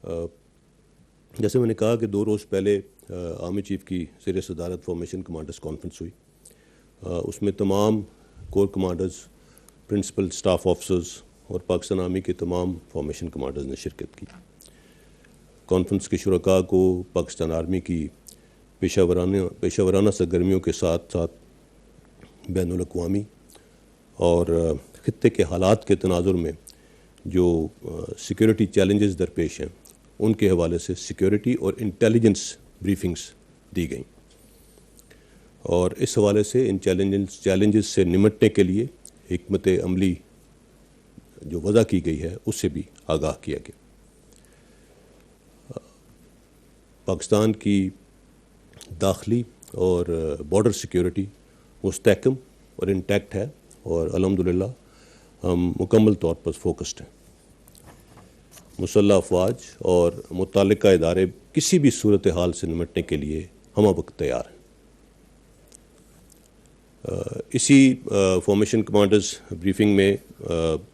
جیسے میں نے کہا کہ 2 روز پہلے آرمی چیف کی زیر صدارت فارمیشن کمانڈرز کانفرنس ہوئی. اس میں تمام corps commanders, principal staff officers اور پاکستان آرمی کے تمام فارمیشن کمانڈرز نے شرکت کی. کانفرنس کے شرکاء کو پاکستان آرمی کی پیشہ ورانہ سرگرمیوں کے ساتھ ساتھ بین الاقوامی اور خطے کے حالات کے تناظر میں جو سیکیورٹی چیلنجز درپیش ہیں ان کے حوالے سے سیکیورٹی اور انٹیلیجنس بریفنگز دی گئیں، اور اس حوالے سے ان چیلنجز سے نمٹنے کے لیے حکمت عملی جو وضع کی گئی ہے اس سے بھی آگاہ کیا گیا. پاکستان کی داخلی اور بارڈر سیکیورٹی مستحکم اور انٹیکٹ ہے، اور الحمدللہ ہم مکمل طور پر فوکسڈ ہیں. مسلح افواج اور متعلقہ ادارے کسی بھی صورتحال سے نمٹنے کے لیے ہمہ وقت تیار ہیں. اسی فارمیشن کمانڈرز بریفنگ میں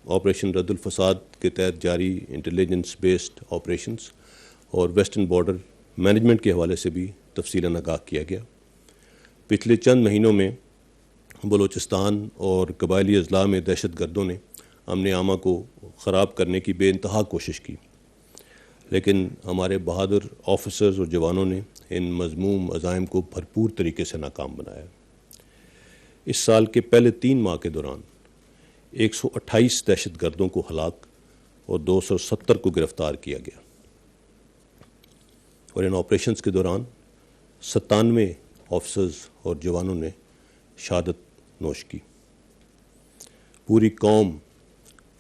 آپریشن رد الفساد کے تحت جاری انٹیلیجنس بیسڈ آپریشنز اور ویسٹرن بارڈر مینجمنٹ کے حوالے سے بھی تفصیلاً آگاہ کیا گیا. پچھلے چند مہینوں میں بلوچستان اور قبائلی اضلاع میں دہشت گردوں نے امن عامہ کو خراب کرنے کی بے انتہا کوشش کی، لیکن ہمارے بہادر آفیسرز اور جوانوں نے ان مذموم عزائم کو بھرپور طریقے سے ناکام بنایا. اس سال کے پہلے 3 ماہ کے دوران 128 دہشت گردوں کو ہلاک اور 270 کو گرفتار کیا گیا، اور ان آپریشنز کے دوران 97 آفیسرز اور جوانوں نے شہادت نوش کی. پوری قوم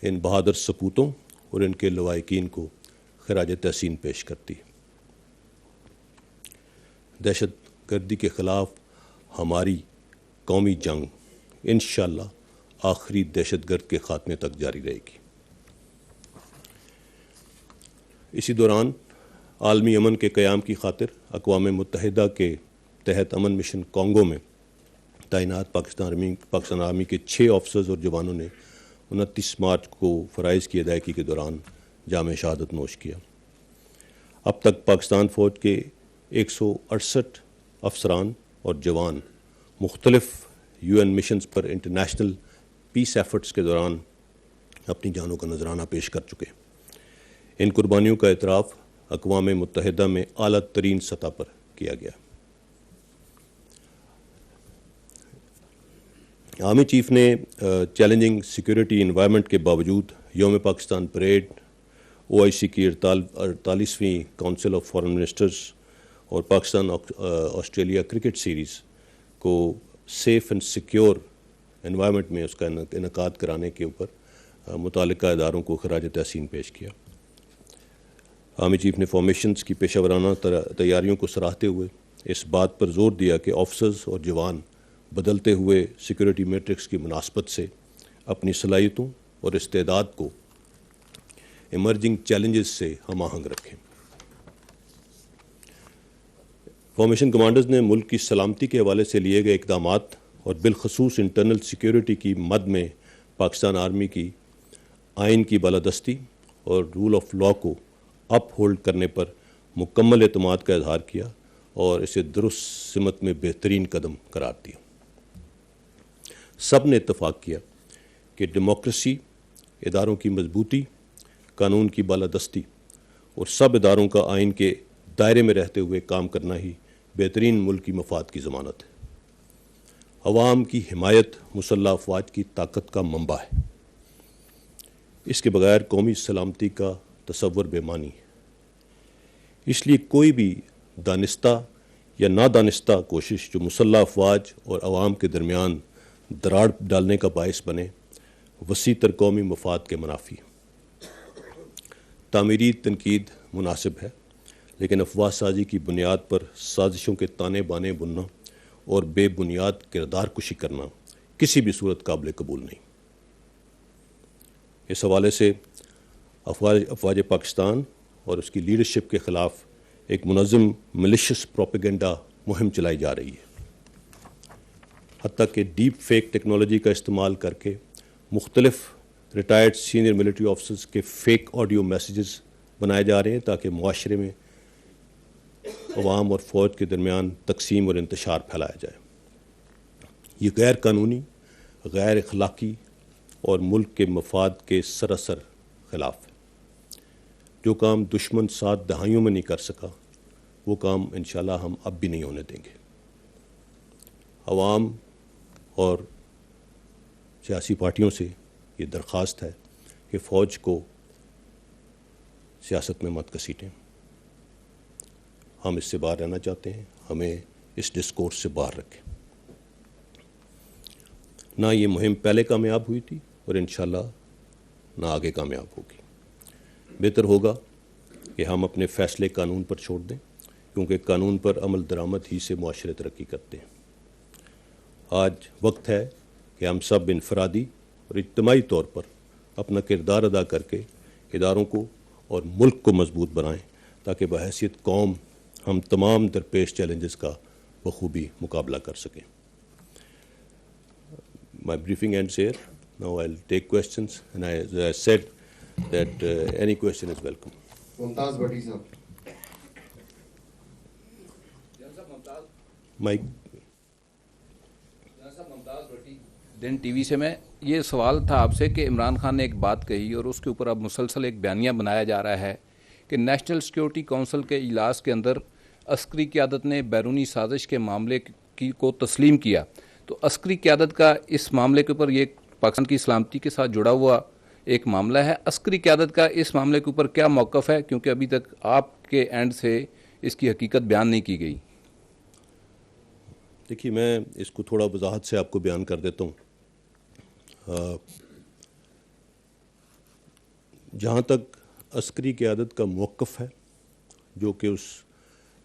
ان بہادر سپوتوں اور ان کے لواحقین کو خراج تحسین پیش کرتی ہے. دہشت گردی کے خلاف ہماری قومی جنگ انشاءاللہ آخری دہشت گرد کے خاتمے تک جاری رہے گی. اسی دوران عالمی امن کے قیام کی خاطر اقوام متحدہ کے تحت امن مشن کانگو میں تعینات پاکستان آرمی کے 6 آفیسرز اور جوانوں نے 29 مارچ کو فرائض کی ادائیگی کے دوران جام شہادت نوش کیا. اب تک پاکستان فوج کے 168 افسران اور جوان مختلف UN مشنز پر انٹرنیشنل پیس ایفرٹس کے دوران اپنی جانوں کا نذرانہ پیش کر چکے. ان قربانیوں کا اعتراف اقوام متحدہ میں اعلیٰ ترین سطح پر کیا گیا. آرمی چیف نے چیلنجنگ سیکیورٹی انوائرمنٹ کے باوجود یوم پاکستان پریڈ، OIC کی 48ویں کونسل آف فارن منسٹرز اور پاکستان آسٹریلیا کرکٹ سیریز کو سیف اینڈ سیکیور انوائرمنٹ میں اس کا انعقاد کرانے کے اوپر متعلقہ اداروں کو خراج تحسین پیش کیا. آرمی چیف نے فارمیشنز کی پیشہ ورانہ تیاریوں کو سراہتے ہوئے اس بات پر زور دیا کہ آفیسرز اور جوان بدلتے ہوئے سیکیورٹی میٹرکس کی مناسبت سے اپنی صلاحیتوں اور استعداد کو ایمرجنگ چیلنجز سے ہم آہنگ رکھیں. فارمیشن کمانڈرز نے ملک کی سلامتی کے حوالے سے لیے گئے اقدامات اور بالخصوص انٹرنل سیکیورٹی کی مد میں پاکستان آرمی کی آئین کی بالادستی اور رول آف لا کو اپ ہولڈ کرنے پر مکمل اعتماد کا اظہار کیا اور اسے درست سمت میں بہترین قدم قرار دیا. سب نے اتفاق کیا کہ ڈیموکریسی، اداروں کی مضبوطی، قانون کی بالادستی اور سب اداروں کا آئین کے دائرے میں رہتے ہوئے کام کرنا ہی بہترین ملکی مفاد کی ضمانت ہے. عوام کی حمایت مسلح افواج کی طاقت کا منبع ہے. اس کے بغیر قومی سلامتی کا تصور بے معنی ہے. اس لیے کوئی بھی دانستہ یا نادانستہ کوشش جو مسلح افواج اور عوام کے درمیان دراڑ ڈالنے کا باعث بنے وسیع تر قومی مفاد کے منافی. تعمیری تنقید مناسب ہے، لیکن افواہ سازی کی بنیاد پر سازشوں کے تانے بانے بننا اور بے بنیاد کردار کشی کرنا کسی بھی صورت قابل قبول نہیں. اس حوالے سے افواج پاکستان اور اس کی لیڈرشپ کے خلاف ایک منظم ملیشس پروپیگنڈا مہم چلائی جا رہی ہے. حتیٰ کہ ڈیپ فیک ٹیکنالوجی کا استعمال کر کے مختلف ریٹائرڈ سینئر ملٹری آفیسرز کے فیک آڈیو میسیجز بنائے جا رہے ہیں تاکہ معاشرے میں عوام اور فوج کے درمیان تقسیم اور انتشار پھیلایا جائے. یہ غیر قانونی، غیر اخلاقی اور ملک کے مفاد کے سراسر خلاف ہے. جو کام دشمن 7 دہائیوں میں نہیں کر سکا وہ کام انشاءاللہ ہم اب بھی نہیں ہونے دیں گے. عوام اور سیاسی پارٹیوں سے یہ درخواست ہے کہ فوج کو سیاست میں مت گھسیٹیں. ہم اس سے باہر رہنا چاہتے ہیں، ہمیں اس ڈسکورس سے باہر رکھیں. نہ یہ مہم پہلے کامیاب ہوئی تھی اور انشاءاللہ نہ آگے کامیاب ہوگی. بہتر ہوگا کہ ہم اپنے فیصلے قانون پر چھوڑ دیں، کیونکہ قانون پر عمل درآمد ہی سے معاشرے ترقی کرتے ہیں. آج وقت ہے کہ ہم سب انفرادی اور اجتماعی طور پر اپنا کردار ادا کر کے اداروں کو اور ملک کو مضبوط بنائیں تاکہ بحیثیت قوم ہم تمام درپیش چیلنجز کا بخوبی مقابلہ کر سکیں. My briefing ends here. Now I'll take questions, and as I said that any question is welcome. ممتاز بھٹی صاحب. Mike. دن ٹی وی سے میں یہ سوال تھا آپ سے کہ عمران خان نے ایک بات کہی اور اس کے اوپر اب مسلسل ایک بیانیہ بنایا جا رہا ہے کہ نیشنل سیکیورٹی کونسل کے اجلاس کے اندر عسکری قیادت نے بیرونی سازش کے معاملے کو تسلیم کیا. تو عسکری قیادت کا اس معاملے کے اوپر یہ پاکستان کی سلامتی کے ساتھ جڑا ہوا ایک معاملہ ہے. عسکری قیادت کا اس معاملے کے اوپر کیا موقف ہے، کیونکہ ابھی تک آپ کے اینڈ سے اس کی حقیقت بیان نہیں کی گئی؟ دیکھیے، میں اس کو تھوڑا وضاحت سے آپ کو بیان کر دیتا ہوں. جہاں تک عسکری قیادت کا موقف ہے جو کہ اس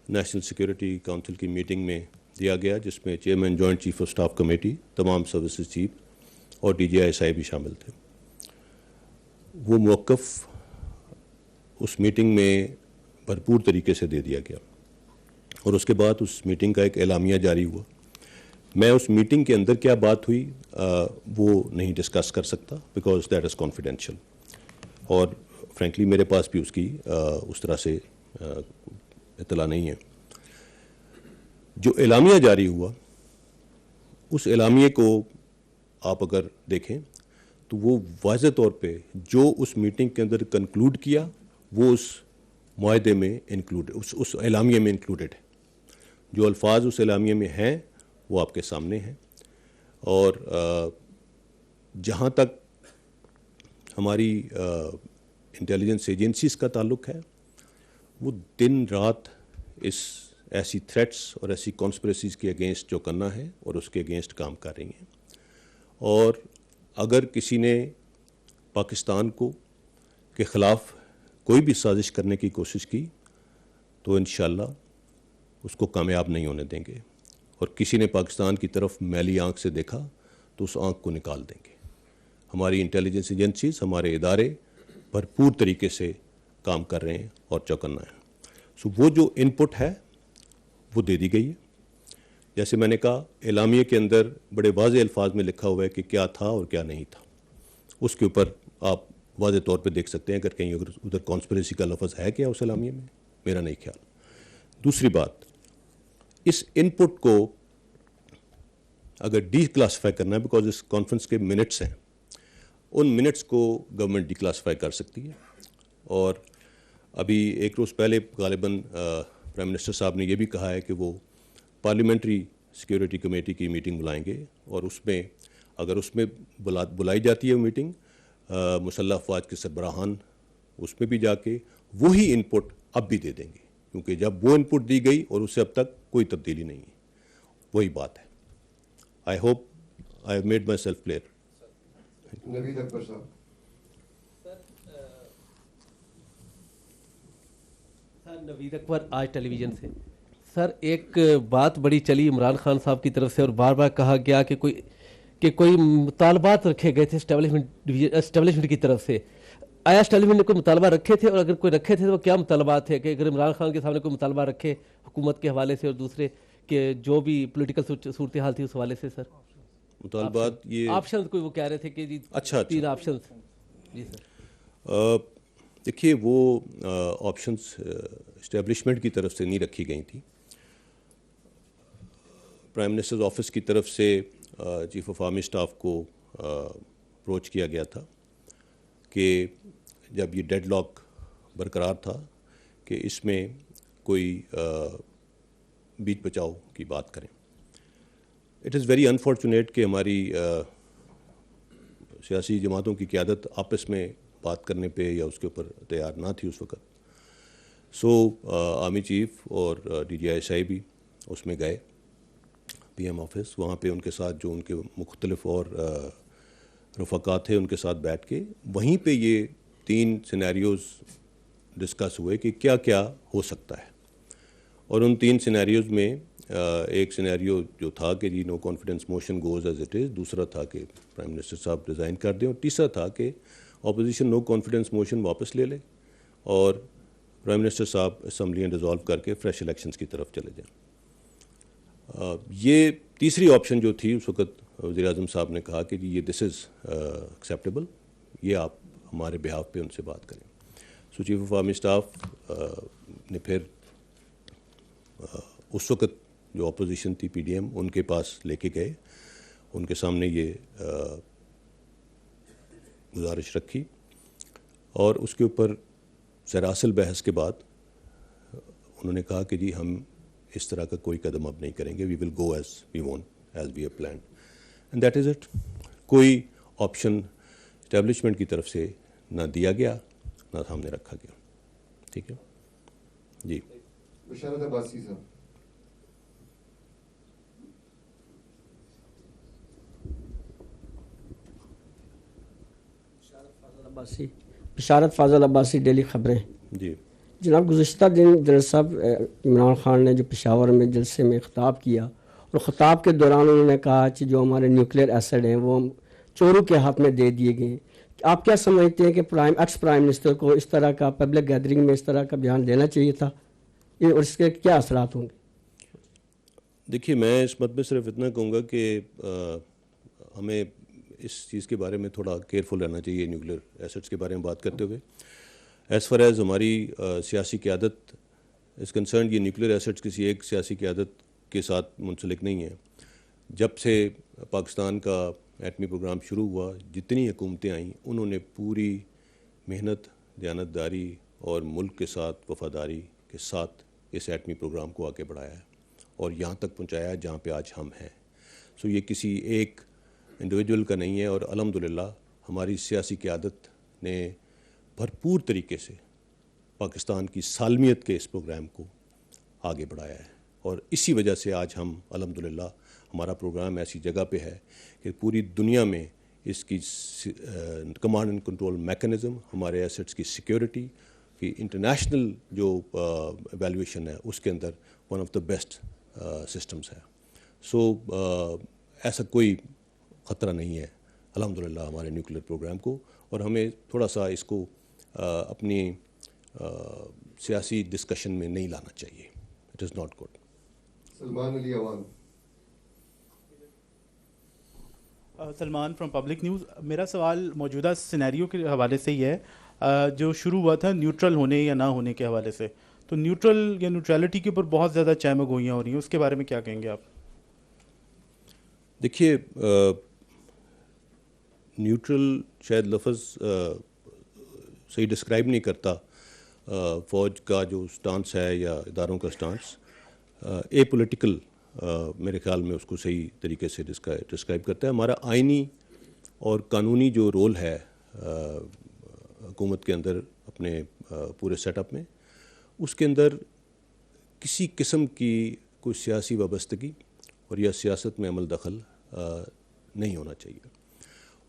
نیشنل سیکیورٹی کونسل کی میٹنگ میں دیا گیا، جس میں chairman joint chief of staff committee, تمام سروسز چیف اور D G I S I بھی شامل تھے، وہ موقف اس میٹنگ میں بھرپور طریقے سے دے دیا گیا. اور اس کے بعد اس میٹنگ کا ایک اعلامیہ جاری ہوا. میں اس میٹنگ کے اندر کیا بات ہوئی وہ نہیں ڈسکس کر سکتا بیکاز دیٹ از کانفیڈینشیل، اور فرینکلی میرے پاس بھی اس کی اس طرح سے اطلاع نہیں ہے. جو اعلامیہ جاری ہوا، اس اعلامیے کو آپ اگر دیکھیں تو وہ واضح طور پہ جو اس میٹنگ کے اندر کنکلوڈ کیا وہ اس معاہدے میں انکلوڈ، اس اعلامیے میں انکلوڈیڈ ہے. جو الفاظ اس اعلامیے میں ہیں وہ آپ کے سامنے ہیں. اور جہاں تک ہماری انٹیلیجنس ایجنسیز کا تعلق ہے، وہ دن رات اس ایسی تھریٹس اور ایسی کانسپریسیز کے اگینسٹ جو کرنا ہے اور اس کے اگینسٹ کام کر رہی ہیں. اور اگر کسی نے پاکستان کو کے خلاف کوئی بھی سازش کرنے کی کوشش کی تو انشاءاللہ اس کو کامیاب نہیں ہونے دیں گے. اور کسی نے پاکستان کی طرف میلی آنکھ سے دیکھا تو اس آنکھ کو نکال دیں گے. ہماری انٹیلیجنس ایجنسیز، ہمارے ادارے بھرپور طریقے سے کام کر رہے ہیں اور چوکنا ہے. سو وہ جو ان پٹ ہے وہ دے دی گئی ہے. جیسے میں نے کہا، اعلامیے کے اندر بڑے واضح الفاظ میں لکھا ہوا ہے کہ کیا تھا اور کیا نہیں تھا. اس کے اوپر آپ واضح طور پہ دیکھ سکتے ہیں اگر کہیں ادھر کانسپریسی کا لفظ ہے کیا اس اعلامیے میں، میرا نہیں خیال. دوسری بات، اس ان پٹ کو اگر ڈی کلاسیفائی کرنا ہے، بیکاز اس کانفرنس کے منٹس ہیں، ان منٹس کو گورنمنٹ ڈی کلاسیفائی کر سکتی ہے. اور ابھی ایک روز پہلے غالباً پرائم منسٹر صاحب نے یہ بھی کہا ہے کہ وہ پارلیمنٹری سیکیورٹی کمیٹی کی میٹنگ بلائیں گے، اور اس میں اگر اس میں بلائی جاتی ہے وہ میٹنگ، مسلح افواج کے سربراہان اس میں بھی جا کے وہی ان پٹ اب بھی دے دیں گے، کیونکہ جب وہ ان پٹ دی گئی اور اس سے اب تک کوئی تبدیلی نہیں ہے. وہی بات ہے. I hope I have made myself clear. Naveed Akbar Sahab. Sir نوید اکبر، آج ٹیلی ویژن سے. سر ایک بات بڑی چلی عمران خان صاحب کی طرف سے اور بار بار کہا گیا کہ کوئی مطالبات رکھے گئے تھے اسٹیبلشمنٹ کی طرف سے. آیا اسٹیبلشمنٹ نے کوئی مطالبہ رکھے تھے، اور اگر کوئی رکھے تھے تو کیا مطالبات تھے؟ کہ اگر عمران خان کے سامنے کوئی مطالبہ رکھے حکومت کے حوالے سے اور دوسرے کہ جو بھی پولیٹیکل صورتحال تھی اس حوالے سے. سر مطالبات یہ آپشنز کوئی وہ کہہ رہے تھے کہ جی اچھا 3 آپشنز. جی سر. دیکھیے وہ آپشنس اسٹیبلشمنٹ کی طرف سے نہیں رکھی گئی تھیں. پرائم منسٹرز آفس کی طرف سے چیف آف آرمی اسٹاف کو اپروچ کیا گیا تھا کہ جب یہ ڈیڈ لاک برقرار تھا کہ اس میں کوئی بیچ بچاؤ کی بات کریں. اٹ از ویری انفارچونیٹ کہ ہماری سیاسی جماعتوں کی قیادت آپس میں بات کرنے پہ یا اس کے اوپر تیار نہ تھی اس وقت. سو آرمی چیف اور D G I S I بھی اس میں گئے پی ایم آفس. وہاں پہ ان کے ساتھ جو ان کے مختلف اور رفقات تھے ان کے ساتھ بیٹھ کے وہیں پہ یہ 3 سینیریوز ڈسکس ہوئے کہ کیا کیا ہو سکتا ہے. اور ان 3 سینیریوز میں ایک سینیریو جو تھا کہ جی no confidence motion goes as it is, دوسرا تھا کہ پرائم منسٹر صاحب ریزائن کر دیں, اور تیسرا تھا کہ اپوزیشن نو کانفیڈنس موشن واپس لے لے اور پرائم منسٹر صاحب اسمبلیاں ڈیزالو کر کے فریش الیکشنز کی طرف چلے جائیں. یہ تیسری آپشن جو تھی اس وقت وزیر اعظم صاحب نے کہا کہ جی یہ دس از ایکسیپٹیبل, یہ آپ ہمارے بہاف پہ ان سے بات کریں. سو چیف آف آرمی اسٹاف نے پھر اس وقت جو اپوزیشن تھی پی ڈی ایم ان کے پاس لے کے گئے, ان کے سامنے یہ گزارش رکھی اور اس کے اوپر سراسل بحث کے بعد انہوں نے کہا کہ جی ہم اس طرح کا کوئی قدم اب نہیں کریں گے, we will go as we want as we have planned, and that is it. کوئی آپشن اسٹیبلشمنٹ کی طرف سے نہ دیا گیا نہ سامنے رکھا گیا. ٹھیک ہے جی. بشارت عباسی صاحب. بشارت فاضل عباسی, ڈیلی خبریں. جی جناب, گزشتہ دن جنرل صاحب عمران خان نے جو پشاور میں جلسے میں خطاب کیا اور خطاب کے دوران انہوں نے کہا کہ جو ہمارے نیوکلیئر ایسڈ ہیں وہ چوروں کے ہاتھ میں دے دیے گئے. آپ کیا سمجھتے ہیں کہ ایکس پرائم منسٹر کو اس طرح کا پبلک گیدرنگ میں اس طرح کا بیان دینا چاہیے تھا, اور اس کے کیا اثرات ہوں گے؟ دیکھیے میں اس مت میں صرف اتنا کہوں گا کہ ہمیں اس چیز کے بارے میں تھوڑا کیئرفل رہنا چاہیے نیوکلیئر ایسٹس کے بارے میں بات کرتے ہوئے. ایز فار ایز ہماری سیاسی قیادت از کنسرنڈ, یہ نیوکلیئر ایسٹس کسی ایک سیاسی قیادت کے ساتھ منسلک نہیں ہے. جب سے پاکستان کا ایٹمی پروگرام شروع ہوا جتنی حکومتیں آئیں انہوں نے پوری محنت, دیانتداری اور ملک کے ساتھ وفاداری کے ساتھ اس ایٹمی پروگرام کو آگے بڑھایا ہے اور یہاں تک پہنچایا ہے جہاں پہ آج ہم ہیں. سو یہ کسی ایک انڈیویجول کا نہیں ہے, اور الحمدللہ ہماری سیاسی قیادت نے بھرپور طریقے سے پاکستان کی سالمیت کے اس پروگرام کو آگے بڑھایا ہے, اور اسی وجہ سے آج ہم الحمدللہ ہمارا پروگرام ایسی جگہ پہ ہے کہ پوری دنیا میں اس کی کمانڈ اینڈ کنٹرول میکانزم, ہمارے ایسٹس کی سیکیورٹی کی انٹرنیشنل جو ایویلویشن ہے اس کے اندر one of the best systems ہے. سو ایسا کوئی خطرہ نہیں ہے الحمدللہ ہمارے نیوکلیئر پروگرام کو, اور ہمیں تھوڑا سا اس کو اپنی سیاسی ڈسکشن میں نہیں لانا چاہیے. It is not good. Salman Ali Awan. Salman from public news. میرا سوال موجودہ سینیریو کے حوالے سے ہی ہے جو شروع ہوا تھا نیوٹرل ہونے یا نہ ہونے کے حوالے سے. تو نیوٹرل یا نیوٹرلٹی کے اوپر بہت زیادہ چہمگوئیاں ہو رہی ہیں, اس کے بارے میں کیا کہیں گے آپ؟ دیکھیے نیوٹرل شاید لفظ صحیح ڈسکرائب نہیں کرتا فوج کا جو سٹانس ہے یا اداروں کا سٹانس. اے پولیٹیکل میرے خیال میں اس کو صحیح طریقے سے ڈسکرائب کرتا ہے. ہمارا آئینی اور قانونی جو رول ہے حکومت کے اندر اپنے پورے سیٹ اپ میں, اس کے اندر کسی قسم کی کوئی سیاسی وابستگی اور یا سیاست میں عمل دخل نہیں ہونا چاہیے.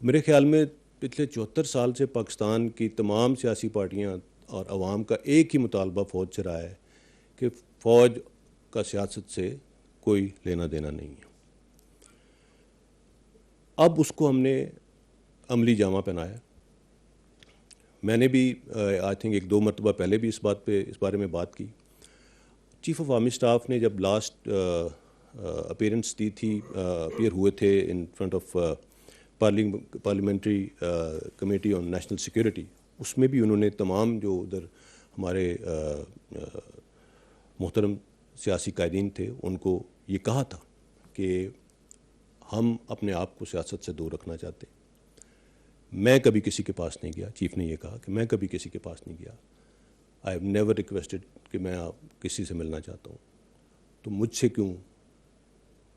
میرے خیال میں پچھلے 74 سال سے پاکستان کی تمام سیاسی پارٹیاں اور عوام کا ایک ہی مطالبہ فوج سے رہا ہے کہ فوج کا سیاست سے کوئی لینا دینا نہیں ہے. اب اس کو ہم نے عملی جامہ پہنایا. میں نے بھی آئی تھنک 1-2 مرتبہ پہلے بھی اس بارے میں بات کی. چیف آف آرمی اسٹاف نے جب لاسٹ اپیئرنس دی تھی, اپیئر ہوئے تھے in front of parliamentary committee on national security, اس میں بھی انہوں نے تمام جو ادھر ہمارے محترم سیاسی قائدین تھے ان کو یہ کہا تھا کہ ہم اپنے آپ کو سیاست سے دور رکھنا چاہتے ہیں. میں کبھی کسی کے پاس نہیں گیا. چیف نے یہ کہا کہ میں کبھی کسی کے پاس نہیں گیا. آئی ہیو نیور ریکویسٹڈ کہ میں کسی سے ملنا چاہتا ہوں, تو مجھ سے کیوں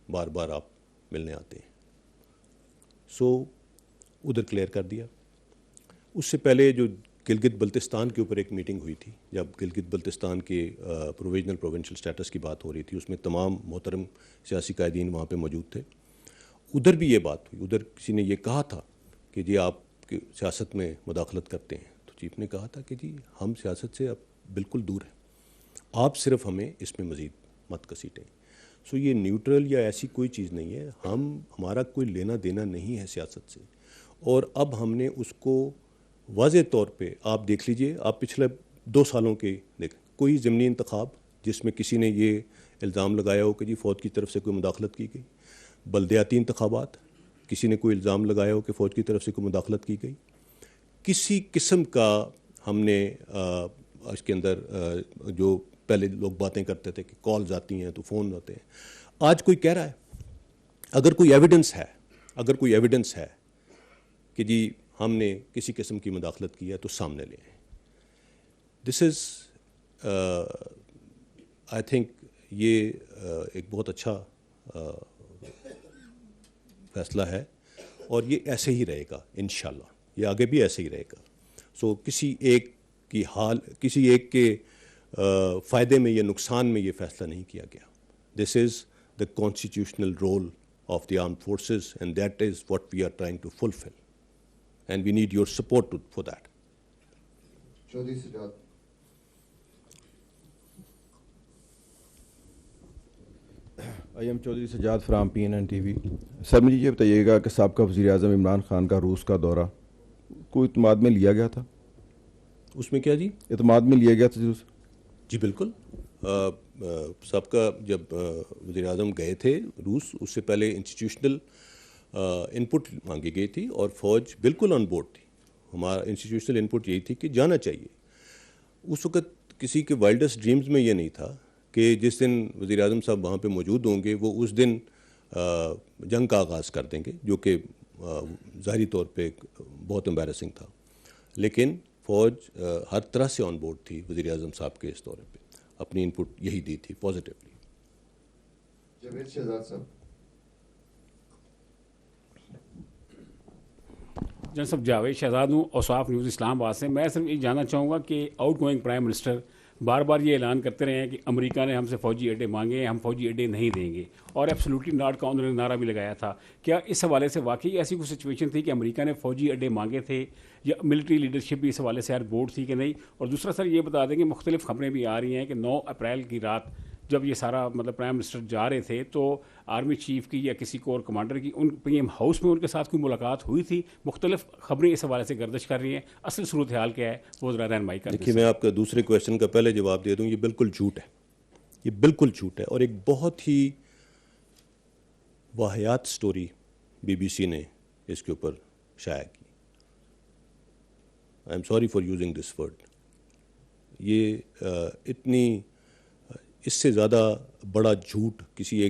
بار بار آپ ملنے آتے ہیں. سو ادھر کلیئر کر دیا. اس سے پہلے جو گلگت بلتستان کے اوپر ایک میٹنگ ہوئی تھی, جب گلگت بلتستان کے پروویژنل پروونشل سٹیٹس کی بات ہو رہی تھی, اس میں تمام محترم سیاسی قائدین وہاں پہ موجود تھے. ادھر بھی یہ بات ہوئی. ادھر کسی نے یہ کہا تھا کہ جی آپ سیاست میں مداخلت کرتے ہیں, تو چیف نے کہا تھا کہ جی ہم سیاست سے اب بالکل دور ہیں, آپ صرف ہمیں اس میں مزید مت گھسیٹیں. سو یہ نیوٹرل یا ایسی کوئی چیز نہیں ہے. ہمارا کوئی لینا دینا نہیں ہے سیاست سے. اور اب ہم نے اس کو واضح طور پہ آپ دیکھ لیجئے, آپ پچھلے 2 سالوں کے دیکھیں, کوئی ضمنی انتخاب جس میں کسی نے یہ الزام لگایا ہو کہ جی فوج کی طرف سے کوئی مداخلت کی گئی, بلدیاتی انتخابات کسی نے کوئی الزام لگایا ہو کہ فوج کی طرف سے کوئی مداخلت کی گئی, کسی قسم کا ہم نے اس کے اندر جو پہلے لوگ باتیں کرتے تھے کہ کالز آتی ہیں تو فون آتے ہیں, آج کوئی کہہ رہا ہے اگر کوئی ایویڈنس ہے کہ جی ہم نے کسی قسم کی مداخلت کی ہے تو سامنے لے آئیں. دس از آئی تھنک یہ ایک بہت اچھا فیصلہ ہے, اور یہ ایسے ہی رہے گا انشاءاللہ, یہ آگے بھی ایسے ہی رہے گا. سو کسی ایک کے فائدے میں یا نقصان میں یہ فیصلہ نہیں کیا گیا. This is the constitutional role of the armed forces, and that is what we are trying to fulfil, and we need your support for that. Chaudhry Sajjad. I am Chaudhry Sajjad from PNN-TV. Sir مجھے یہ بتائیے گا کہ سابقہ وزیر اعظم عمران خان کا روس کا دورہ کوئی اعتماد میں لیا گیا تھا؟ اس میں کیا جی؟ اعتماد میں لیا گیا تھا جی بالکل. سابقہ جب وزیر اعظم گئے تھے روس, اس سے پہلے انسٹیٹیوشنل انپٹ مانگی گئی تھی اور فوج بالکل آن بورڈ تھی. ہمارا انسٹیٹیوشنل انپٹ یہی تھی کہ جانا چاہیے. اس وقت کسی کے وائلڈسٹ ڈریمز میں یہ نہیں تھا کہ جس دن وزیر اعظم صاحب وہاں پہ موجود ہوں گے وہ اس دن جنگ کا آغاز کر دیں گے, جو کہ ظاہری طور پہ بہت امبیرسنگ تھا. لیکن فوج ہر طرح سے آن بورڈ تھی وزیر اعظم صاحب کے اس دورے پہ, اپنی انپٹ یہی دی تھی پازیٹیولی. جاوید شہزاد صاحب. جناب صاحب جاوید شہزاد ہوں, اوصاف نیوز اسلام آباد سے. میں صرف یہ جاننا چاہوں گا کہ آؤٹ گوئنگ پرائم منسٹر بار بار یہ اعلان کرتے رہے ہیں کہ امریکہ نے ہم سے فوجی اڈے مانگے ہیں, ہم فوجی اڈے نہیں دیں گے, اور ایبسلیوٹلی ناٹ کا انہوں نے نعرہ بھی لگایا تھا. کیا اس حوالے سے واقعی ایسی کوئی سچویشن تھی کہ امریکہ نے فوجی اڈے مانگے تھے, یا ملٹری لیڈرشپ بھی اس حوالے سے بورڈ تھی کہ نہیں؟ اور دوسرا سر یہ بتا دیں کہ مختلف خبریں بھی آ رہی ہیں کہ 9 اپریل کی رات جب یہ سارا پرائم منسٹر جا رہے تھے تو آرمی چیف کی یا کسی کور کمانڈر کی ان PM ہاؤس میں ان کے ساتھ کوئی ملاقات ہوئی تھی. مختلف خبریں اس حوالے سے گردش کر رہی ہیں, اصل صورتحال کیا ہے وہ ذرا رہنمائی کر دیں. دیکھیے میں آپ کا دوسرے کویشچن کا پہلے جواب دے دوں, یہ بالکل جھوٹ ہے, یہ بالکل جھوٹ ہے, اور ایک بہت ہی واہیات سٹوری BBC نے اس کے اوپر شائع کی. I am sorry for using this word. یہ اتنی اس سے زیادہ بڑا جھوٹ کسی ایک